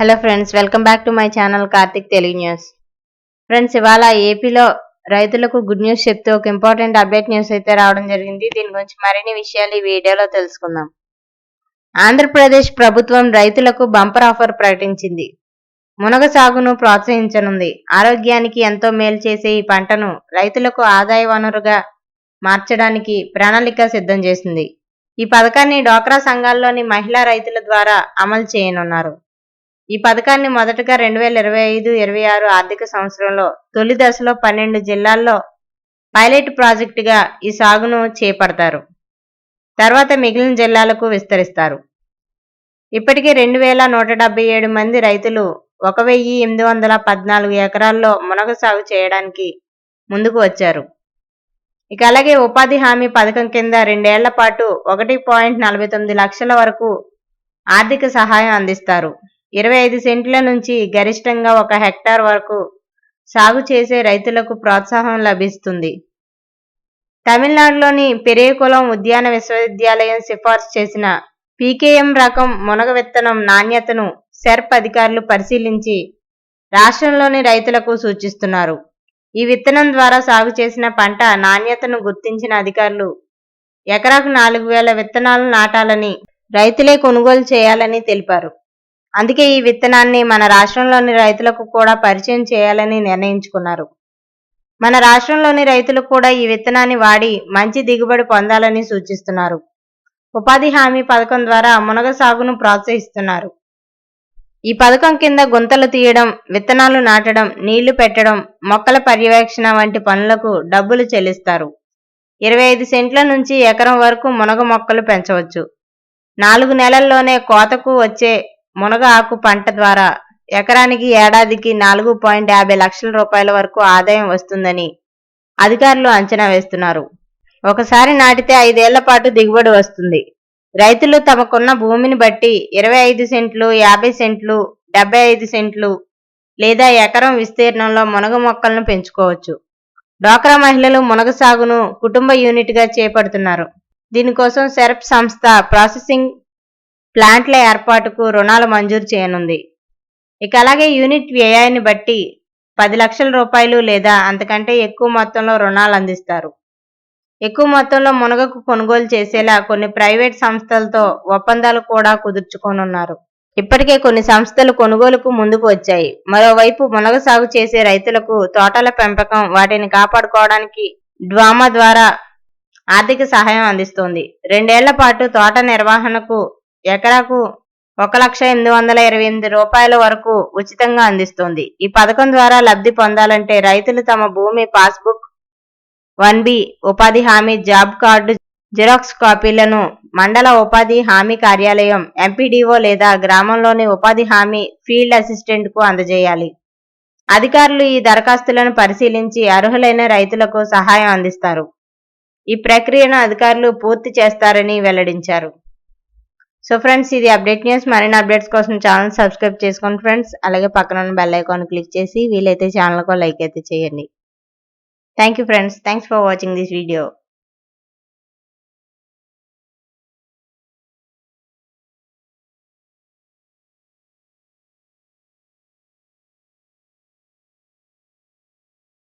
Hello friends, welcome back to my channel Karthik Telugu news. Friends, ఇవాళ ఏపీలో రైతులకు గుడ్ న్యూస్ చెప్తూ ఒక ఇంపార్టెంట్ అప్డేట్ న్యూస్ అయితే రావడం జరిగింది. దీని గురించి మరిన్ని విషయాలు ఈ వీడియోలో తెలుసుకుందాం. ఆంధ్రప్రదేశ్ ప్రభుత్వం రైతులకు బంపర్ ఆఫర్ ప్రకటించింది. మునగ సాగును ప్రోత్సహించనుంది. ఆరోగ్యానికి ఎంతో మేలు చేసే ఈ పంటను రైతులకు ఆదాయ వనరుగా మార్చడానికి ప్రణాళిక సిద్ధం చేసింది. ఈ పథకాన్ని డ్వాక్రా సంఘాల్లోని మహిళా రైతుల ద్వారా అమలు చేయనున్నారు. ఈ పథకాన్ని మొదటగా 2025-26 ఆర్థిక సంవత్సరంలో తొలి దశలో 12 జిల్లాల్లో పైలట్ ప్రాజెక్టుగా ఈ సాగును చేపడతారు. తర్వాత మిగిలిన జిల్లాలకు విస్తరిస్తారు. ఇప్పటికే 2177 మంది రైతులు 1814 ఎకరాల్లో మునగ సాగు చేయడానికి ముందుకు వచ్చారు. ఇక అలాగే ఉపాధి హామీ పథకం కింద 2 ఏళ్ల పాటు 1.49 లక్షల వరకు ఆర్థిక సహాయం అందిస్తారు. 25 సెంట్ల నుంచి గరిష్టంగా 1 హెక్టార్ వరకు సాగు చేసే రైతులకు ప్రోత్సాహం లభిస్తుంది. తమిళనాడులోని పెరియకులం ఉద్యాన విశ్వవిద్యాలయం సిఫార్సు చేసిన పీకేఎం రకం మునగ విత్తనం నాణ్యతను సెర్ప్ అధికారులు పరిశీలించి రాష్ట్రంలోని రైతులకు సూచిస్తున్నారు. ఈ విత్తనం ద్వారా సాగు చేసిన పంట నాణ్యతను గుర్తించిన అధికారులు ఎకరాకు 4000 విత్తనాలు నాటాలని, రైతులే కొనుగోలు చేయాలని తెలిపారు. అందుకే ఈ విత్తనాన్ని మన రాష్ట్రంలోని రైతులకు కూడా పరిచయం చేయాలని నిర్ణయించుకున్నారు. మన రాష్ట్రంలోని రైతులు కూడా ఈ విత్తనాన్ని వాడి మంచి దిగుబడి పొందాలని సూచిస్తున్నారు. ఉపాధి హామీ పథకం ద్వారా మునగ సాగును ప్రోత్సహిస్తున్నారు. ఈ పథకం కింద గుంతలు తీయడం, విత్తనాలు నాటడం, నీళ్లు పెట్టడం, మొక్కల పర్యవేక్షణ వంటి పనులకు డబ్బులు చెల్లిస్తారు. 25 సెంట్ల నుంచి ఎకరం వరకు మునగ మొక్కలు పెంచవచ్చు. 4 నెలల్లోనే కోతకు వచ్చే మునగ ఆకు పంట ద్వారా ఎకరానికి ఏడాదికి 4.50 లక్షల రూపాయల వరకు ఆదాయం వస్తుందని అధికారులు అంచనా వేస్తున్నారు. ఒకసారి నాటితే 5 ఏళ్ల పాటు దిగుబడి వస్తుంది. రైతులు తమకున్న భూమిని బట్టి 25 సెంట్లు, 50 సెంట్లు, 75 సెంట్లు లేదా ఎకరం విస్తీర్ణంలో మునగ మొక్కలను పెంచుకోవచ్చు. డ్వాక్రా మహిళలు మునగ సాగును కుటుంబ యూనిట్గా చేపడుతున్నారు. దీనికోసం సెర్ప్ సంస్థ ప్రాసెసింగ్ ప్లాంట్ల ఏర్పాటుకు రుణాలు మంజూరు చేయనుంది. ఇక అలాగే యూనిట్ వ్యయాన్ని బట్టి 10 లక్షల రూపాయలు లేదా అంతకంటే ఎక్కువ మొత్తంలో రుణాలు అందిస్తారు. ఎక్కువ మొత్తంలో మునగకు కొనుగోలు చేసేలా కొన్ని ప్రైవేట్ సంస్థలతో ఒప్పందాలు కూడా కుదుర్చుకోనున్నారు. ఇప్పటికే కొన్ని సంస్థలు కొనుగోలుకు ముందుకు వచ్చాయి. మరోవైపు మునగ సాగు చేసే రైతులకు తోటల పెంపకం, వాటిని కాపాడుకోవడానికి డ్వామా ద్వారా ఆర్థిక సహాయం అందిస్తోంది. 2 ఏళ్ల పాటు తోట నిర్వహణకు ఎకరాకు 1,828,000 రూపాయల వరకు ఉచితంగా అందిస్తోంది. ఈ పథకం ద్వారా లబ్ధి పొందాలంటే రైతులు తమ భూమి పాస్బుక్, 1B ఉపాధి హామీ జాబ్ కార్డు జిరాక్స్ కాపీలను మండల ఉపాధి హామీ కార్యాలయం, ఎంపీడీఓ లేదా గ్రామంలోని ఉపాధి హామీ ఫీల్డ్ అసిస్టెంట్కు అందజేయాలి. అధికారులు ఈ దరఖాస్తులను పరిశీలించి అర్హులైన రైతులకు సహాయం అందిస్తారు. ఈ ప్రక్రియను అధికారులు పూర్తి చేస్తారని వెల్లడించారు. సో ఫ్రెండ్స్, ఇది అప్డేట్ న్యూస్. మరిన్ని అప్డేట్స్ కోసం ఛానల్ సబ్స్క్రైబ్ చేసుకోండి ఫ్రెండ్స్. అలాగే పక్కన ఉన్న బెల్ ఐకాన్ క్లిక్ చేసి వీలైతే ఛానల్కు లైక్ అయితే చేయండి. Thank you friends. Thanks for watching this video.